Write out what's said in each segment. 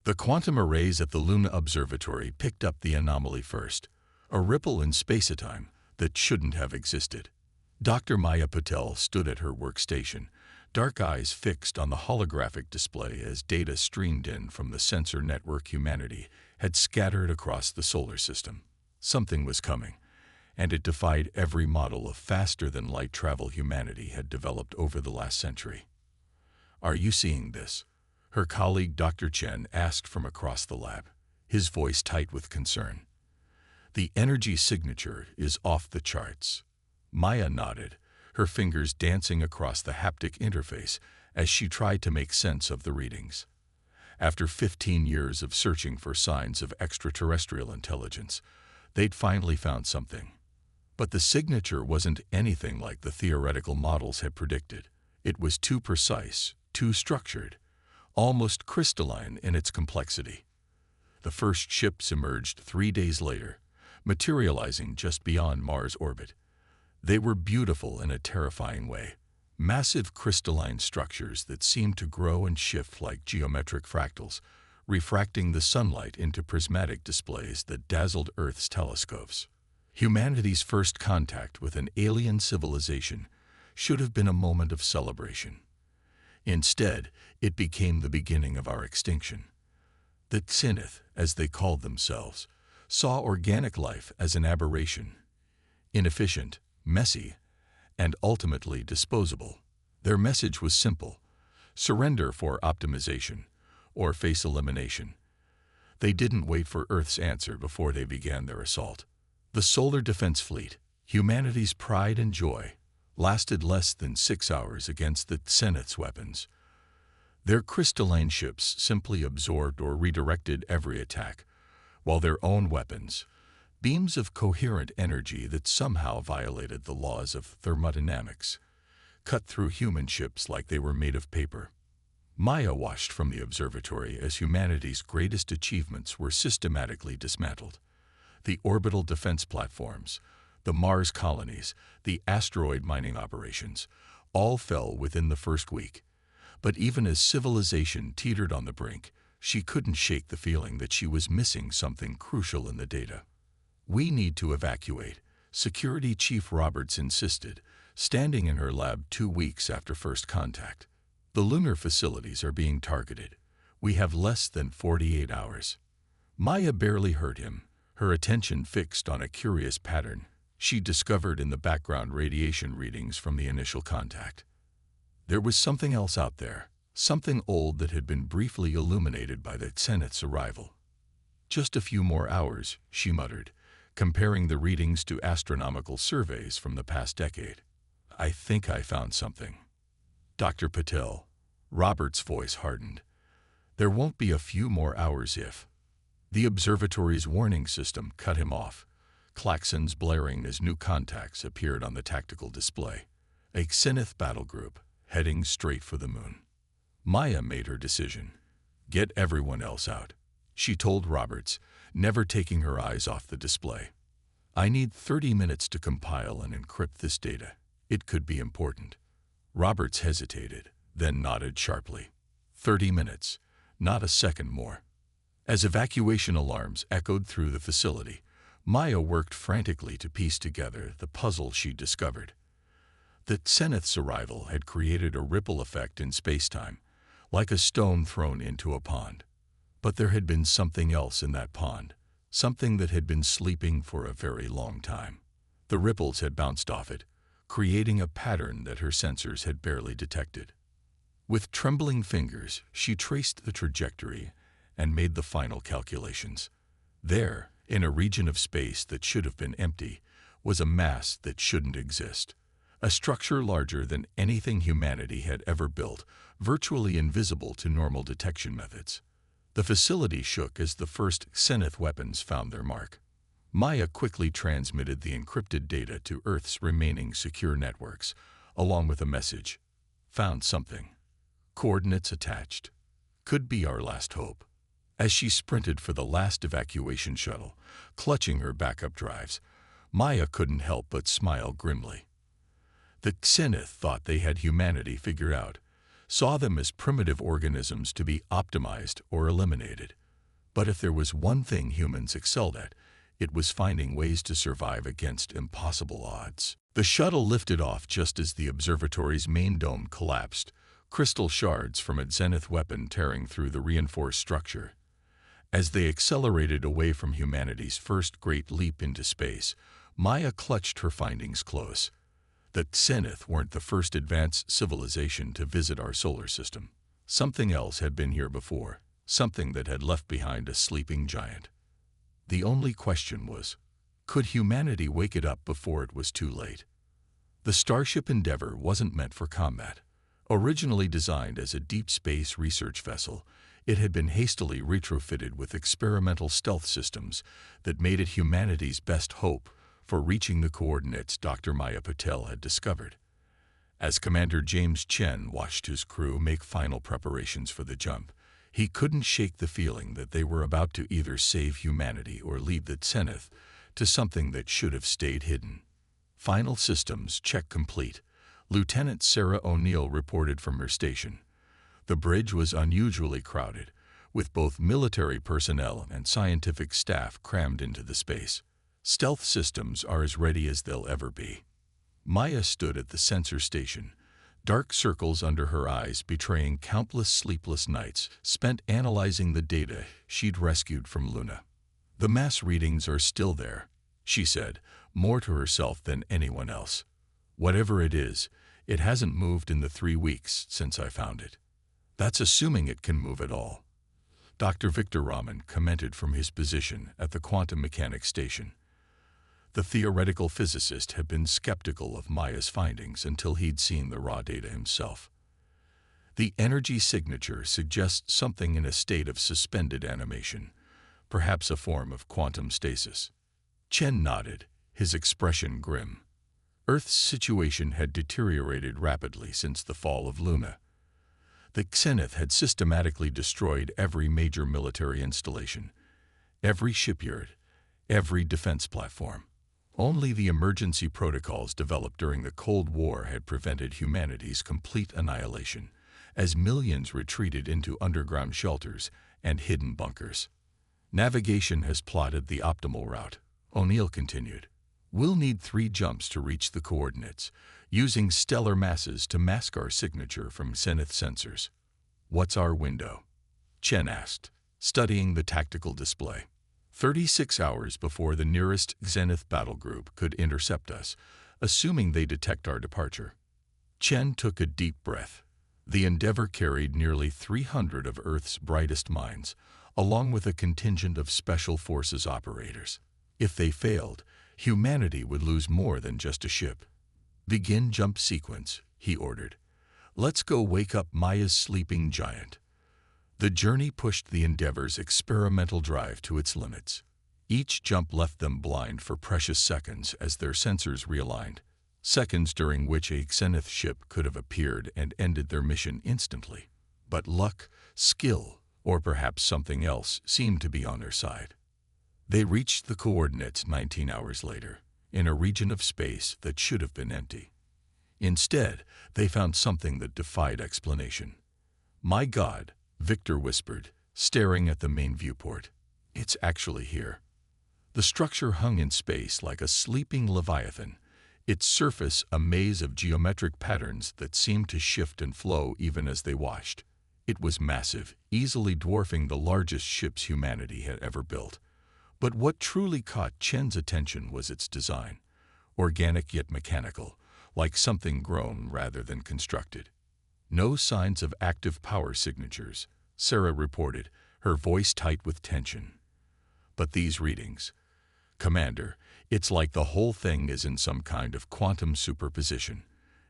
The quantum arrays at the Luna Observatory picked up the anomaly first, a ripple in space-time that shouldn't have existed. Dr. Maya Patel stood at her workstation, dark eyes fixed on the holographic display as data streamed in from the sensor network humanity had scattered across the solar system. Something was coming, and it defied every model of faster-than-light travel humanity had developed over the last century. "Are you seeing this?" her colleague Dr. Chen asked from across the lab, his voice tight with concern. "The energy signature is off the charts." Maya nodded, her fingers dancing across the haptic interface as she tried to make sense of the readings. After 15 years of searching for signs of extraterrestrial intelligence, they'd finally found something. But the signature wasn't anything like the theoretical models had predicted. It was too precise, too structured, almost crystalline in its complexity. The first ships emerged 3 days later, materializing just beyond Mars' orbit. They were beautiful in a terrifying way, massive crystalline structures that seemed to grow and shift like geometric fractals, refracting the sunlight into prismatic displays that dazzled Earth's telescopes. Humanity's first contact with an alien civilization should have been a moment of celebration. Instead, it became the beginning of our extinction. The Xenith, as they called themselves, saw organic life as an aberration, inefficient, messy, and ultimately disposable. Their message was simple: surrender for optimization, or face elimination. They didn't wait for Earth's answer before they began their assault. The Solar Defense Fleet, humanity's pride and joy, lasted less than 6 hours against the Xenith's weapons. Their crystalline ships simply absorbed or redirected every attack, while their own weapons, beams of coherent energy that somehow violated the laws of thermodynamics, cut through human ships like they were made of paper. Maya watched from the observatory as humanity's greatest achievements were systematically dismantled. The orbital defense platforms, the Mars colonies, the asteroid mining operations, all fell within the first week. But even as civilization teetered on the brink, she couldn't shake the feeling that she was missing something crucial in the data. "We need to evacuate," Security Chief Roberts insisted, standing in her lab 2 weeks after first contact. "The lunar facilities are being targeted. We have less than 48 hours." Maya barely heard him, her attention fixed on a curious pattern she discovered in the background radiation readings from the initial contact. There was something else out there, something old that had been briefly illuminated by the Xenith's arrival. "Just a few more hours," she muttered, comparing the readings to astronomical surveys from the past decade. "I think I found something." "Dr. Patel," Robert's voice hardened, "there won't be a few more hours if—" The observatory's warning system cut him off, klaxons blaring as new contacts appeared on the tactical display. A Xenith battle group, heading straight for the moon. Maya made her decision. "Get everyone else out," she told Roberts, never taking her eyes off the display. "I need 30 minutes to compile and encrypt this data. It could be important." Roberts hesitated, then nodded sharply. 30 minutes, not a second more. As evacuation alarms echoed through the facility, Maya worked frantically to piece together the puzzle she discovered. The Xenith's arrival had created a ripple effect in spacetime, like a stone thrown into a pond. But there had been something else in that pond, something that had been sleeping for a very long time. The ripples had bounced off it, creating a pattern that her sensors had barely detected. With trembling fingers, she traced the trajectory and made the final calculations. There, in a region of space that should have been empty, was a mass that shouldn't exist. A structure larger than anything humanity had ever built, virtually invisible to normal detection methods. The facility shook as the first Xenith weapons found their mark. Maya quickly transmitted the encrypted data to Earth's remaining secure networks, along with a message. "Found something. Coordinates attached. Could be our last hope." As she sprinted for the last evacuation shuttle, clutching her backup drives, Maya couldn't help but smile grimly. The Xenith thought they had humanity figured out, saw them as primitive organisms to be optimized or eliminated. But if there was one thing humans excelled at, it was finding ways to survive against impossible odds. The shuttle lifted off just as the observatory's main dome collapsed, crystal shards from its zenith weapon tearing through the reinforced structure. As they accelerated away from humanity's first great leap into space, Maya clutched her findings close. The zenith weren't the first advanced civilization to visit our solar system. Something else had been here before, something that had left behind a sleeping giant. The only question was, could humanity wake it up before it was too late? The Starship Endeavour wasn't meant for combat. Originally designed as a deep space research vessel, it had been hastily retrofitted with experimental stealth systems that made it humanity's best hope for reaching the coordinates Dr. Maya Patel had discovered. As Commander James Chen watched his crew make final preparations for the jump, he couldn't shake the feeling that they were about to either save humanity or lead the zenith to something that should have stayed hidden. Final systems check complete. Lieutenant Sarah O'Neill reported from her station. The bridge was unusually crowded, with both military personnel and scientific staff crammed into the space. Stealth systems are as ready as they'll ever be. Maya stood at the sensor station, dark circles under her eyes betraying countless sleepless nights spent analyzing the data she'd rescued from Luna. "The mass readings are still there," she said, more to herself than anyone else. "Whatever it is, it hasn't moved in the 3 weeks since I found it." "That's assuming it can move at all," Dr. Victor Raman commented from his position at the quantum mechanics station. The theoretical physicist had been skeptical of Maya's findings until he'd seen the raw data himself. The energy signature suggests something in a state of suspended animation, perhaps a form of quantum stasis. Chen nodded, his expression grim. Earth's situation had deteriorated rapidly since the fall of Luna. The zenith had systematically destroyed every major military installation, every shipyard, every defense platform. Only the emergency protocols developed during the Cold War had prevented humanity's complete annihilation, as millions retreated into underground shelters and hidden bunkers. "Navigation has plotted the optimal route," O'Neill continued. "We'll need 3 jumps to reach the coordinates, using stellar masses to mask our signature from zenith sensors." "What's our window?" Chen asked, studying the tactical display. 36 hours before the nearest zenith battle group could intercept us, assuming they detect our departure." Chen took a deep breath. The Endeavour carried nearly 300 of Earth's brightest minds, along with a contingent of special forces operators. If they failed, humanity would lose more than just a ship. "Begin jump sequence," he ordered. "Let's go wake up Maya's sleeping giant." The journey pushed the Endeavour's experimental drive to its limits. Each jump left them blind for precious seconds as their sensors realigned, seconds during which a zenith ship could have appeared and ended their mission instantly. But luck, skill, or perhaps something else seemed to be on their side. They reached the coordinates 19 hours later, in a region of space that should have been empty. Instead, they found something that defied explanation. "My God," Victor whispered, staring at the main viewport. "It's actually here." The structure hung in space like a sleeping leviathan, its surface a maze of geometric patterns that seemed to shift and flow even as they watched. It was massive, easily dwarfing the largest ships humanity had ever built. But what truly caught Chen's attention was its design, organic yet mechanical, like something grown rather than constructed. "No signs of active power signatures," Sarah reported, her voice tight with tension. "But these readings, Commander, it's like the whole thing is in some kind of quantum superposition.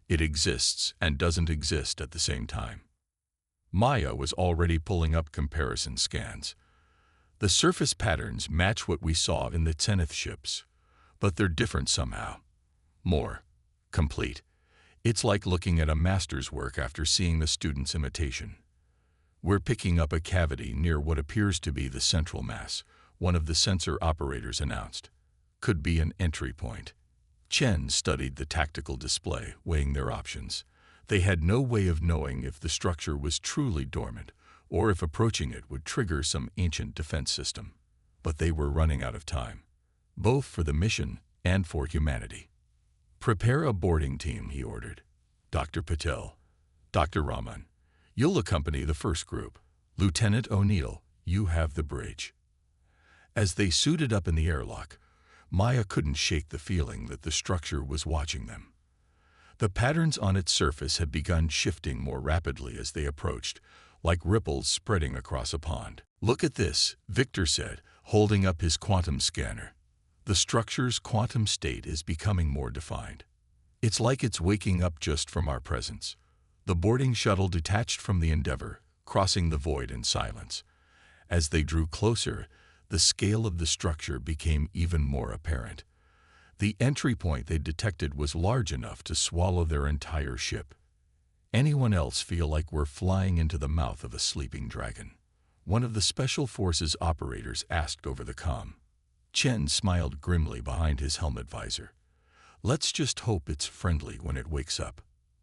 It exists and doesn't exist at the same time." Maya was already pulling up comparison scans. "The surface patterns match what we saw in the zenith ships, but they're different somehow. More complete. It's like looking at a master's work after seeing the student's imitation." "We're picking up a cavity near what appears to be the central mass," one of the sensor operators announced. "Could be an entry point." Chen studied the tactical display, weighing their options. They had no way of knowing if the structure was truly dormant or if approaching it would trigger some ancient defense system. But they were running out of time, both for the mission and for humanity. "Prepare a boarding team," he ordered. "Dr. Patel, Dr. Raman, you'll accompany the first group. Lieutenant O'Neill, you have the bridge." As they suited up in the airlock, Maya couldn't shake the feeling that the structure was watching them. The patterns on its surface had begun shifting more rapidly as they approached, like ripples spreading across a pond. "Look at this," Victor said, holding up his quantum scanner. "The structure's quantum state is becoming more defined. It's like it's waking up just from our presence." The boarding shuttle detached from the Endeavour, crossing the void in silence. As they drew closer, the scale of the structure became even more apparent. The entry point they detected was large enough to swallow their entire ship. "Anyone else feel like we're flying into the mouth of a sleeping dragon?" one of the Special Forces operators asked over the comm. Chen smiled grimly behind his helmet visor. "Let's just hope it's friendly when it wakes up."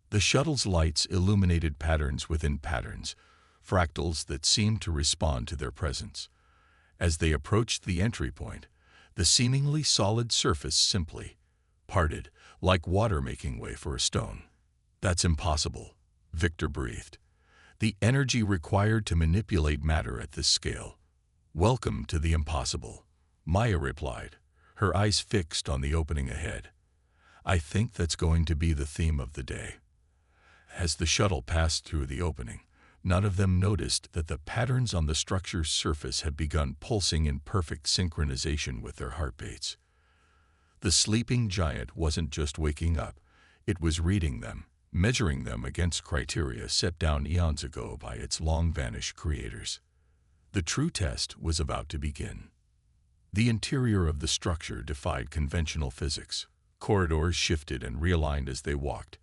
The shuttle's lights illuminated patterns within patterns, fractals that seemed to respond to their presence. As they approached the entry point, the seemingly solid surface simply parted, like water making way for a stone. "That's impossible," Victor breathed. "The energy required to manipulate matter at this scale." "Welcome to the impossible," Maya replied, her eyes fixed on the opening ahead. "I think that's going to be the theme of the day." As the shuttle passed through the opening, none of them noticed that the patterns on the structure's surface had begun pulsing in perfect synchronization with their heartbeats. The sleeping giant wasn't just waking up, it was reading them, measuring them against criteria set down eons ago by its long-vanished creators. The true test was about to begin. The interior of the structure defied conventional physics. Corridors shifted and realigned as they walked,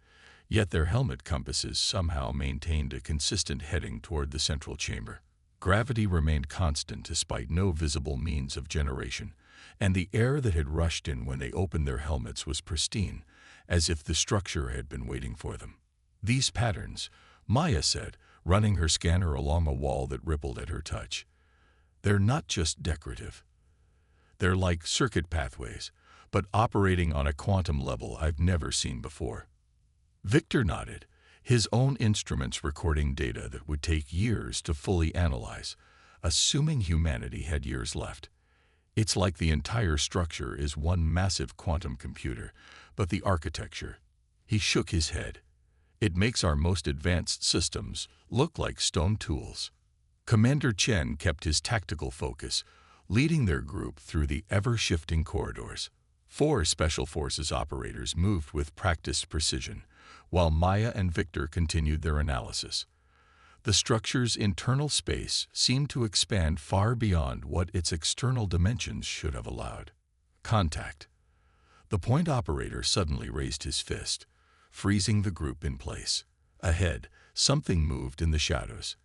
yet their helmet compasses somehow maintained a consistent heading toward the central chamber. Gravity remained constant despite no visible means of generation, and the air that had rushed in when they opened their helmets was pristine, as if the structure had been waiting for them. "These patterns," Maya said, running her scanner along a wall that rippled at her touch. "They're not just decorative. They're like circuit pathways, but operating on a quantum level I've never seen before." Victor nodded, his own instruments recording data that would take years to fully analyze, assuming humanity had years left. "It's like the entire structure is one massive quantum computer, but the architecture—" He shook his head. "It makes our most advanced systems look like stone tools." Commander Chen kept his tactical focus, leading their group through the ever-shifting corridors. 4 Special Forces operators moved with practiced precision, while Maya and Victor continued their analysis. The structure's internal space seemed to expand far beyond what its external dimensions should have allowed. "Contact." The point operator suddenly raised his fist, freezing the group in place. Ahead, something moved in the shadows,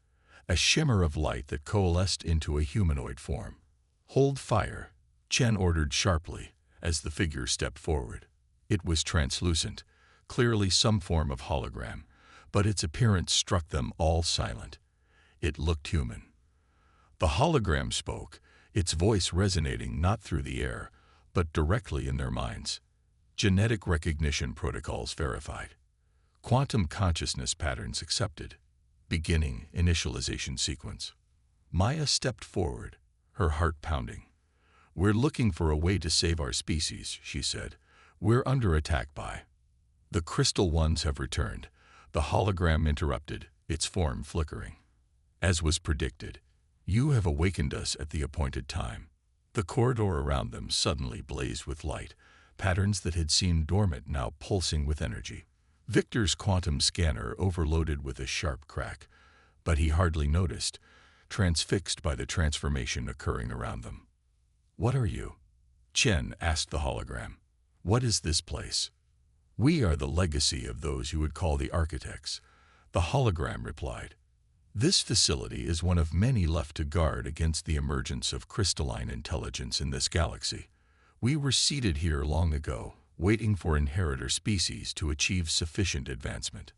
a shimmer of light that coalesced into a humanoid form. "Hold fire," Chen ordered sharply as the figure stepped forward. It was translucent, clearly some form of hologram, but its appearance struck them all silent. It looked human. The hologram spoke, its voice resonating not through the air, but directly in their minds. Genetic recognition protocols verified. Quantum consciousness patterns accepted. Beginning initialization sequence. Maya stepped forward, her heart pounding. "We're looking for a way to save our species," she said. "We're under attack by—" "The crystal ones have returned," the hologram interrupted, its form flickering. "As was predicted, you have awakened us at the appointed time." The corridor around them suddenly blazed with light, patterns that had seemed dormant now pulsing with energy. Victor's quantum scanner overloaded with a sharp crack, but he hardly noticed, transfixed by the transformation occurring around them. "What are you?" Chen asked the hologram. "What is this place?" "We are the legacy of those you would call the architects," the hologram replied. "This facility is one of many left to guard against the emergence of crystalline intelligence in this galaxy. We were seated here long ago, waiting for inheritor species to achieve sufficient advancement."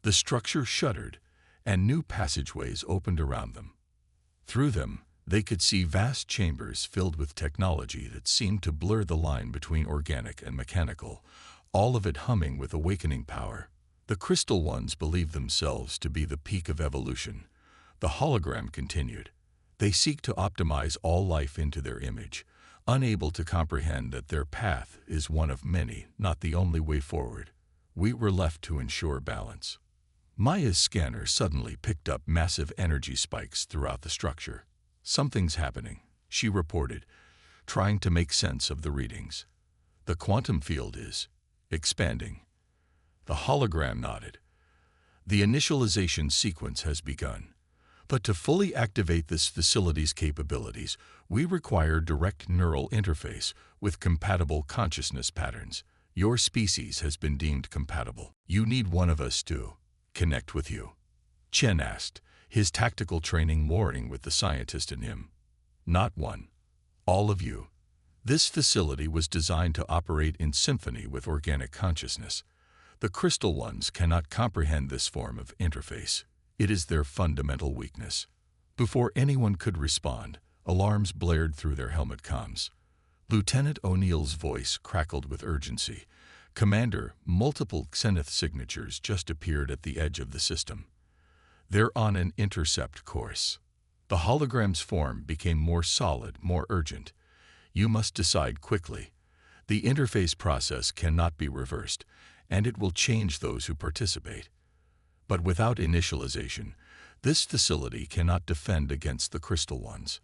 The structure shuddered, and new passageways opened around them. Through them, they could see vast chambers filled with technology that seemed to blur the line between organic and mechanical, all of it humming with awakening power. The crystal ones believed themselves to be the peak of evolution. The hologram continued. They seek to optimize all life into their image, unable to comprehend that their path is one of many, not the only way forward. We were left to ensure balance. Maya's scanner suddenly picked up massive energy spikes throughout the structure. "Something's happening," she reported, trying to make sense of the readings. "The quantum field is expanding." The hologram nodded. "The initialization sequence has begun. But to fully activate this facility's capabilities, we require direct neural interface with compatible consciousness patterns. Your species has been deemed compatible. You need one of us to connect with you," Chen asked, his tactical training warring with the scientist in him. "Not one. All of you. This facility was designed to operate in symphony with organic consciousness. The crystal ones cannot comprehend this form of interface. It is their fundamental weakness." Before anyone could respond, alarms blared through their helmet comms. Lieutenant O'Neill's voice crackled with urgency. "Commander, multiple Xenith signatures just appeared at the edge of the system. They're on an intercept course." The hologram's form became more solid, more urgent. "You must decide quickly. The interface process cannot be reversed, and it will change those who participate. But without initialization, this facility cannot defend against the crystal ones."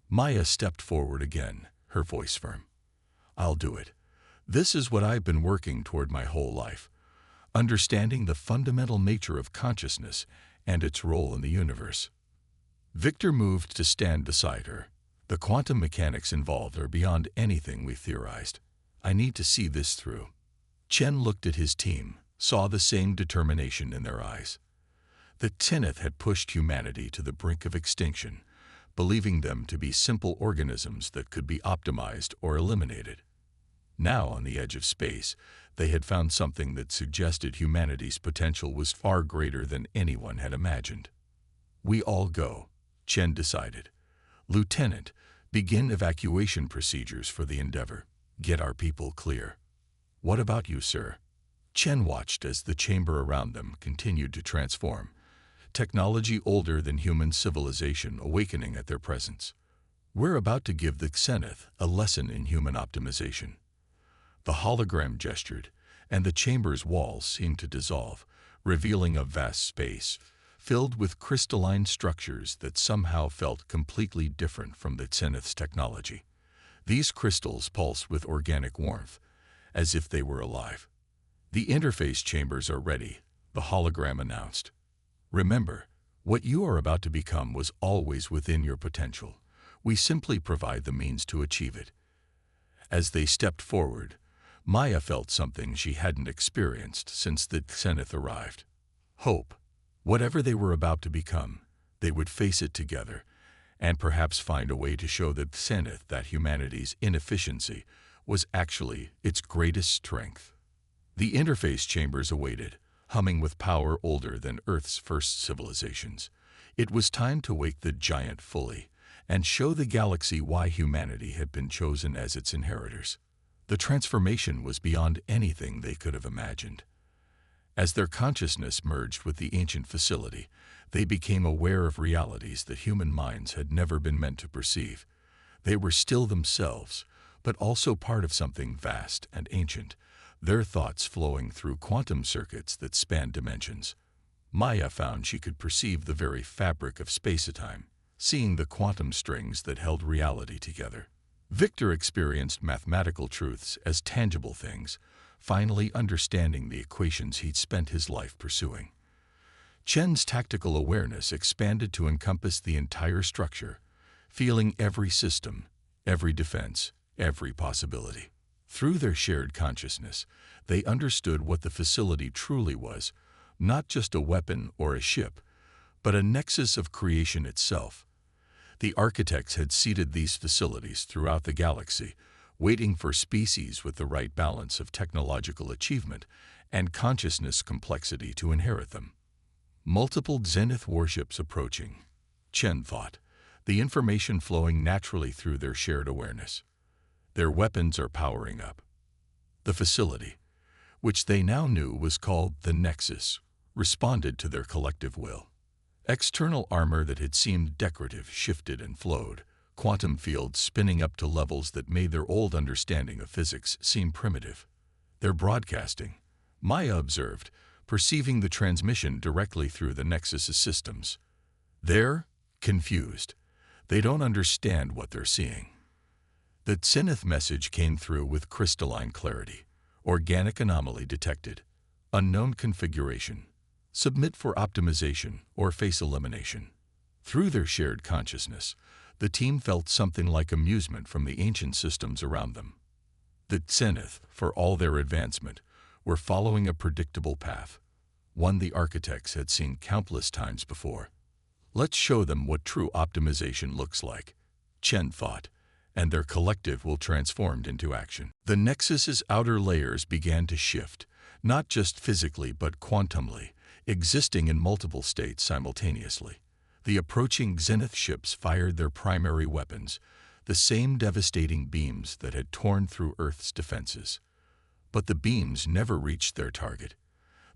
Maya stepped forward again, her voice firm. "I'll do it. This is what I've been working toward my whole life, understanding the fundamental nature of consciousness and its role in the universe." Victor moved to stand beside her. "The quantum mechanics involved are beyond anything we theorized. I need to see this through." Chen looked at his team, saw the same determination in their eyes. The Xenith had pushed humanity to the brink of extinction, believing them to be simple organisms that could be optimized or eliminated. Now, on the edge of space, they had found something that suggested humanity's potential was far greater than anyone had imagined. "We all go," Chen decided. "Lieutenant, begin evacuation procedures for the Endeavor. Get our people clear." "What about you, sir?" Chen watched as the chamber around them continued to transform, technology older than human civilization awakening at their presence. "We're about to give the Xenith a lesson in human optimization." The hologram gestured, and the chamber's walls seemed to dissolve, revealing a vast space, filled with crystalline structures that somehow felt completely different from the Xenith's technology. These crystals pulsed with organic warmth, as if they were alive. "The interface chambers are ready," the hologram announced. "Remember, what you are about to become was always within your potential. We simply provide the means to achieve it." As they stepped forward, Maya felt something she hadn't experienced since the Xenith arrived. Hope. Whatever they were about to become, they would face it together, and perhaps find a way to show the Xenith that humanity's inefficiency was actually its greatest strength. The interface chambers awaited, humming with power older than Earth's first civilizations. It was time to wake the giant fully and show the galaxy why humanity had been chosen as its inheritors. The transformation was beyond anything they could have imagined. As their consciousness merged with the ancient facility, they became aware of realities that human minds had never been meant to perceive. They were still themselves, but also part of something vast and ancient, their thoughts flowing through quantum circuits that spanned dimensions. Maya found she could perceive the very fabric of space-time, seeing the quantum strings that held reality together. Victor experienced mathematical truths as tangible things, finally understanding the equations he'd spent his life pursuing. Chen's tactical awareness expanded to encompass the entire structure, feeling every system, every defense, every possibility. Through their shared consciousness, they understood what the facility truly was, not just a weapon or a ship, but a nexus of creation itself. The architects had seeded these facilities throughout the galaxy, waiting for species with the right balance of technological achievement and consciousness complexity to inherit them. Multiple Zenith warships approaching, Chen thought, the information flowing naturally through their shared awareness. Their weapons are powering up. The facility, which they now knew was called the Nexus, responded to their collective will. External armor that had seemed decorative shifted and flowed, quantum fields spinning up to levels that made their old understanding of physics seem primitive. They're broadcasting, Maya observed, perceiving the transmission directly through the Nexus's systems. They're confused. They don't understand what they're seeing. The Zenith message came through with crystalline clarity. Organic anomaly detected. Unknown configuration. Submit for optimization or face elimination. Through their shared consciousness, the team felt something like amusement from the ancient systems around them. The Zenith, for all their advancement, were following a predictable path, one the architects had seen countless times before. Let's show them what true optimization looks like, Chen thought, and their collective will transform into action. The Nexus's outer layers began to shift, not just physically but quantumly, existing in multiple states simultaneously. The approaching Zenith ships fired their primary weapons, the same devastating beams that had torn through Earth's defenses. But the beams never reached their target.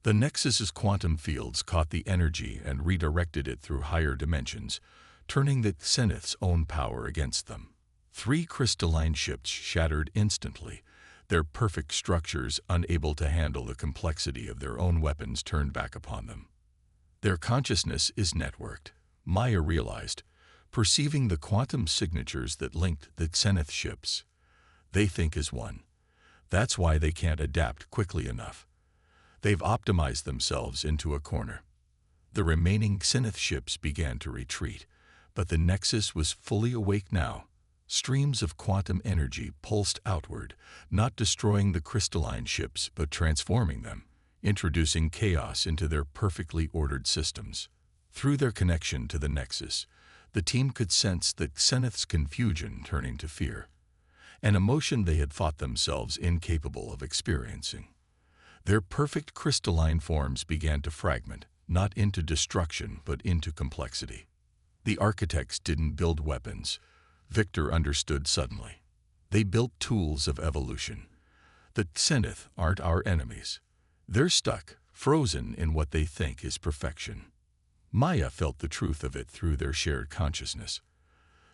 The Nexus's quantum fields caught the energy and redirected it through higher dimensions, turning the Zenith's own power against them. 3 crystalline ships shattered instantly, their perfect structures unable to handle the complexity of their own weapons turned back upon them. Their consciousness is networked, Maya realized, perceiving the quantum signatures that linked the Zenith ships. They think as one. That's why they can't adapt quickly enough. They've optimized themselves into a corner. The remaining Zenith ships began to retreat, but the Nexus was fully awake now. Streams of quantum energy pulsed outward, not destroying the crystalline ships but transforming them, introducing chaos into their perfectly ordered systems. Through their connection to the Nexus, the team could sense the Zenith's confusion turning to fear, an emotion they had thought themselves incapable of experiencing. Their perfect crystalline forms began to fragment, not into destruction but into complexity. The architects didn't build weapons, Victor understood suddenly. They built tools of evolution. The Zenith aren't our enemies. They're stuck, frozen in what they think is perfection. Maya felt the truth of it through their shared consciousness.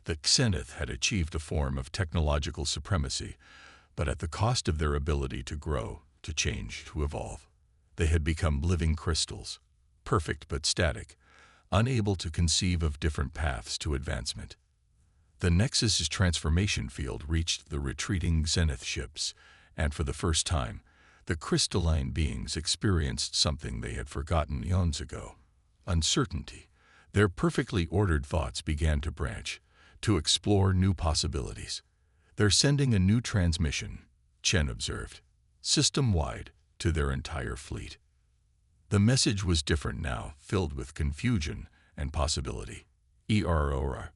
The Zenith had achieved a form of technological supremacy, but at the cost of their ability to grow, to change, to evolve. They had become living crystals, perfect but static, unable to conceive of different paths to advancement. The Nexus's transformation field reached the retreating Zenith ships, and for the first time, the crystalline beings experienced something they had forgotten eons ago: uncertainty. Their perfectly ordered thoughts began to branch, to explore new possibilities. They're sending a new transmission, Chen observed, system-wide, to their entire fleet. The message was different now, filled with confusion and possibility. EROR.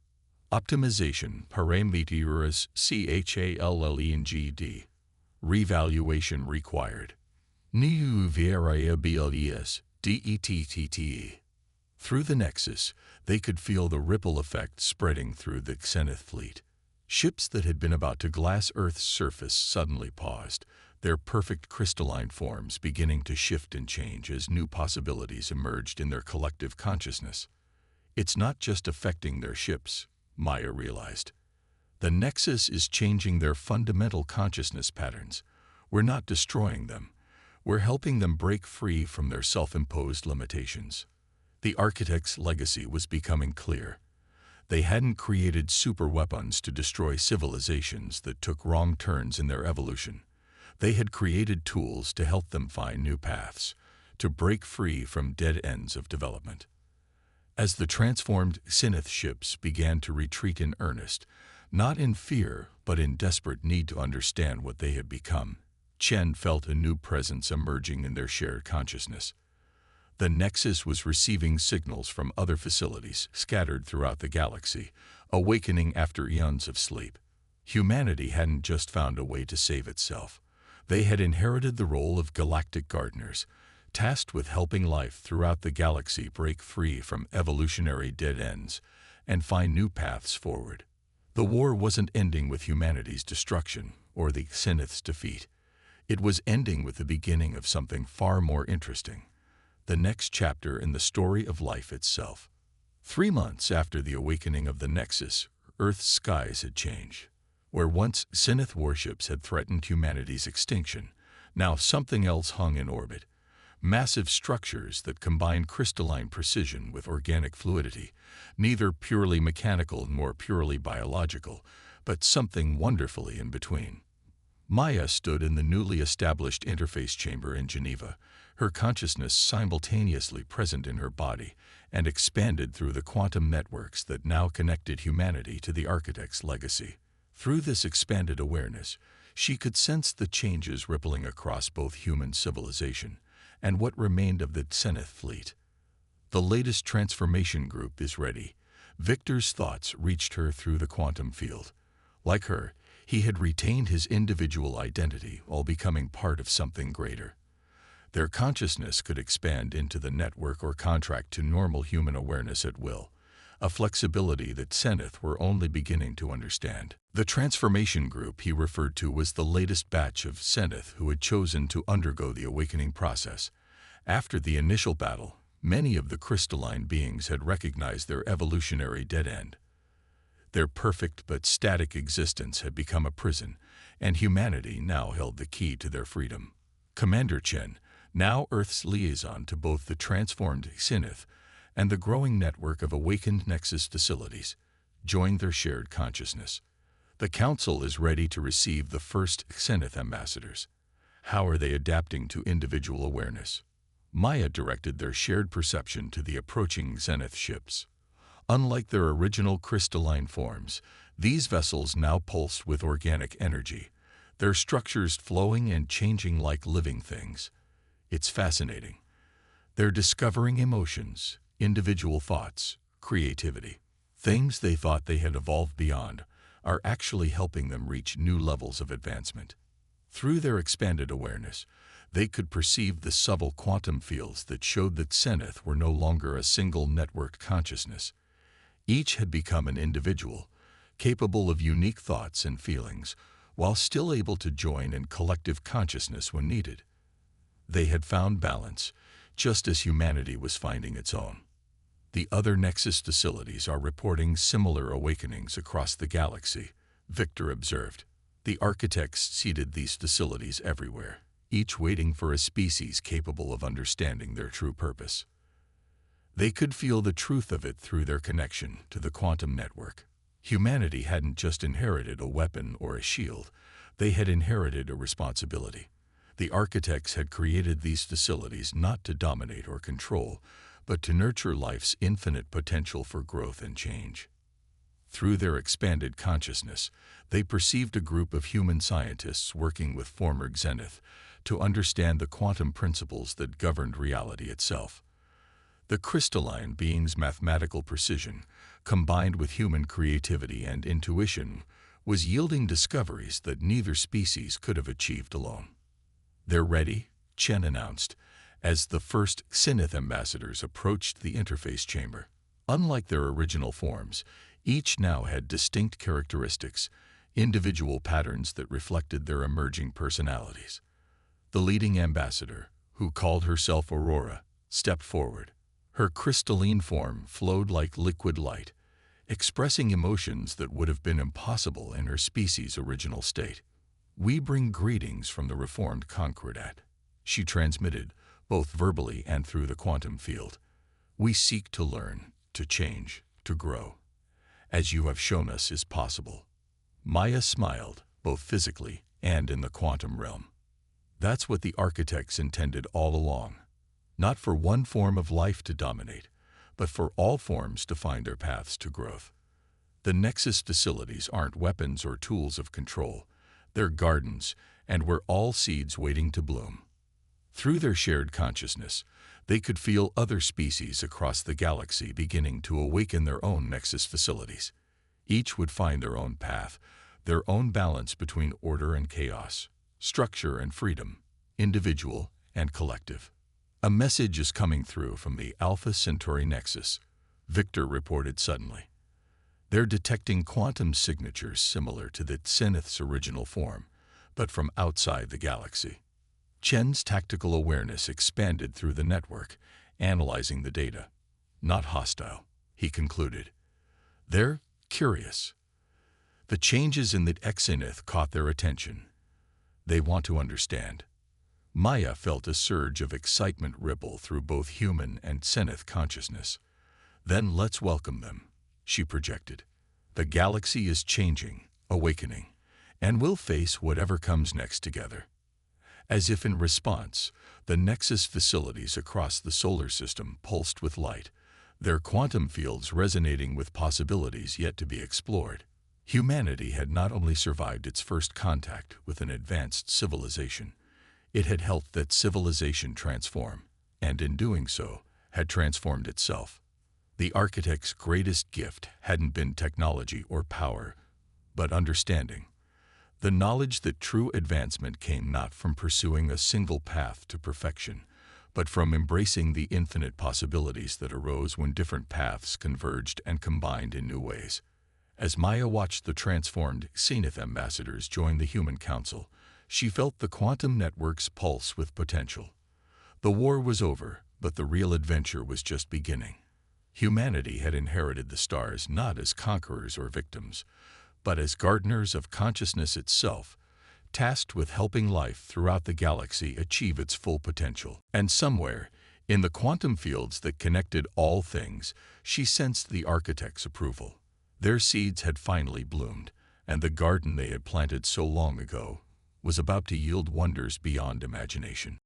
Optimization parameters CHALLENGD. Revaluation required. New variables DETTE. Through the Nexus, they could feel the ripple effect spreading through the Zenith fleet. Ships that had been about to glass Earth's surface suddenly paused, their perfect crystalline forms beginning to shift and change as new possibilities emerged in their collective consciousness. It's not just affecting their ships, Maya realized. The Nexus is changing their fundamental consciousness patterns. We're not destroying them. We're helping them break free from their self-imposed limitations. The architect's legacy was becoming clear. They hadn't created superweapons to destroy civilizations that took wrong turns in their evolution. They had created tools to help them find new paths, to break free from dead ends of development. As the transformed Zenith ships began to retreat in earnest, not in fear but in desperate need to understand what they had become, Chen felt a new presence emerging in their shared consciousness. The Nexus was receiving signals from other facilities scattered throughout the galaxy, awakening after eons of sleep. Humanity hadn't just found a way to save itself. They had inherited the role of galactic gardeners, tasked with helping life throughout the galaxy break free from evolutionary dead ends and find new paths forward. The war wasn't ending with humanity's destruction or the Zenith's defeat. It was ending with the beginning of something far more interesting, the next chapter in the story of life itself. 3 months after the awakening of the Nexus, Earth's skies had changed. Where once Zenith warships had threatened humanity's extinction, now something else hung in orbit. Massive structures that combine crystalline precision with organic fluidity, neither purely mechanical nor purely biological, but something wonderfully in between. Maya stood in the newly established interface chamber in Geneva, her consciousness simultaneously present in her body and expanded through the quantum networks that now connected humanity to the Architect's legacy. Through this expanded awareness, she could sense the changes rippling across both human civilization and what remained of the Zenith fleet. The latest transformation group is ready. Victor's thoughts reached her through the quantum field. Like her, he had retained his individual identity while becoming part of something greater. Their consciousness could expand into the network or contract to normal human awareness at will, a flexibility that Zenith were only beginning to understand. The transformation group he referred to was the latest batch of Zenith who had chosen to undergo the awakening process. After the initial battle, many of the crystalline beings had recognized their evolutionary dead end. Their perfect but static existence had become a prison, and humanity now held the key to their freedom. Commander Chen, now Earth's liaison to both the transformed Zenith and the growing network of awakened Nexus facilities, joined their shared consciousness. The Council is ready to receive the first Zenith ambassadors. How are they adapting to individual awareness? Maya directed their shared perception to the approaching Zenith ships. Unlike their original crystalline forms, these vessels now pulse with organic energy, their structures flowing and changing like living things. It's fascinating. They're discovering emotions, individual thoughts, creativity. Things they thought they had evolved beyond are actually helping them reach new levels of advancement. Through their expanded awareness, they could perceive the subtle quantum fields that showed that Zenith were no longer a single networked consciousness. Each had become an individual, capable of unique thoughts and feelings, while still able to join in collective consciousness when needed. They had found balance, just as humanity was finding its own. The other Nexus facilities are reporting similar awakenings across the galaxy, Victor observed. The Architects seeded these facilities everywhere, each waiting for a species capable of understanding their true purpose. They could feel the truth of it through their connection to the quantum network. Humanity hadn't just inherited a weapon or a shield, they had inherited a responsibility. The Architects had created these facilities not to dominate or control, but to nurture life's infinite potential for growth and change. Through their expanded consciousness, they perceived a group of human scientists working with former Zenith to understand the quantum principles that governed reality itself. The crystalline being's mathematical precision, combined with human creativity and intuition, was yielding discoveries that neither species could have achieved alone. "They're ready," Chen announced, as the first Zenith ambassadors approached the interface chamber. Unlike their original forms, each now had distinct characteristics, individual patterns that reflected their emerging personalities. The leading ambassador, who called herself Aurora, stepped forward. Her crystalline form flowed like liquid light, expressing emotions that would have been impossible in her species' original state. "We bring greetings from the reformed Concordat," she transmitted, both verbally and through the quantum field. "We seek to learn, to change, to grow, as you have shown us is possible." Maya smiled, both physically and in the quantum realm. That's what the Architects intended all along. Not for one form of life to dominate, but for all forms to find their paths to growth. The Nexus facilities aren't weapons or tools of control. They're gardens, and we're all seeds waiting to bloom. Through their shared consciousness, they could feel other species across the galaxy beginning to awaken their own Nexus facilities. Each would find their own path, their own balance between order and chaos, structure and freedom, individual and collective. A message is coming through from the Alpha Centauri Nexus, Victor reported suddenly. They're detecting quantum signatures similar to the Zenith's original form, but from outside the galaxy. Chen's tactical awareness expanded through the network, analyzing the data. Not hostile, he concluded. They're curious. The changes in the Zenith caught their attention. They want to understand. Maya felt a surge of excitement ripple through both human and Zenith consciousness. Then let's welcome them, she projected. The galaxy is changing, awakening, and we'll face whatever comes next together. As if in response, the Nexus facilities across the solar system pulsed with light, their quantum fields resonating with possibilities yet to be explored. Humanity had not only survived its first contact with an advanced civilization, it had helped that civilization transform, and in doing so, had transformed itself. The architect's greatest gift hadn't been technology or power, but understanding. The knowledge that true advancement came not from pursuing a single path to perfection, but from embracing the infinite possibilities that arose when different paths converged and combined in new ways. As Maya watched the transformed Zenith ambassadors join the Human Council, she felt the quantum network's pulse with potential. The war was over, but the real adventure was just beginning. Humanity had inherited the stars not as conquerors or victims, but as gardeners of consciousness itself, tasked with helping life throughout the galaxy achieve its full potential. And somewhere, in the quantum fields that connected all things, she sensed the architect's approval. Their seeds had finally bloomed, and the garden they had planted so long ago was about to yield wonders beyond imagination.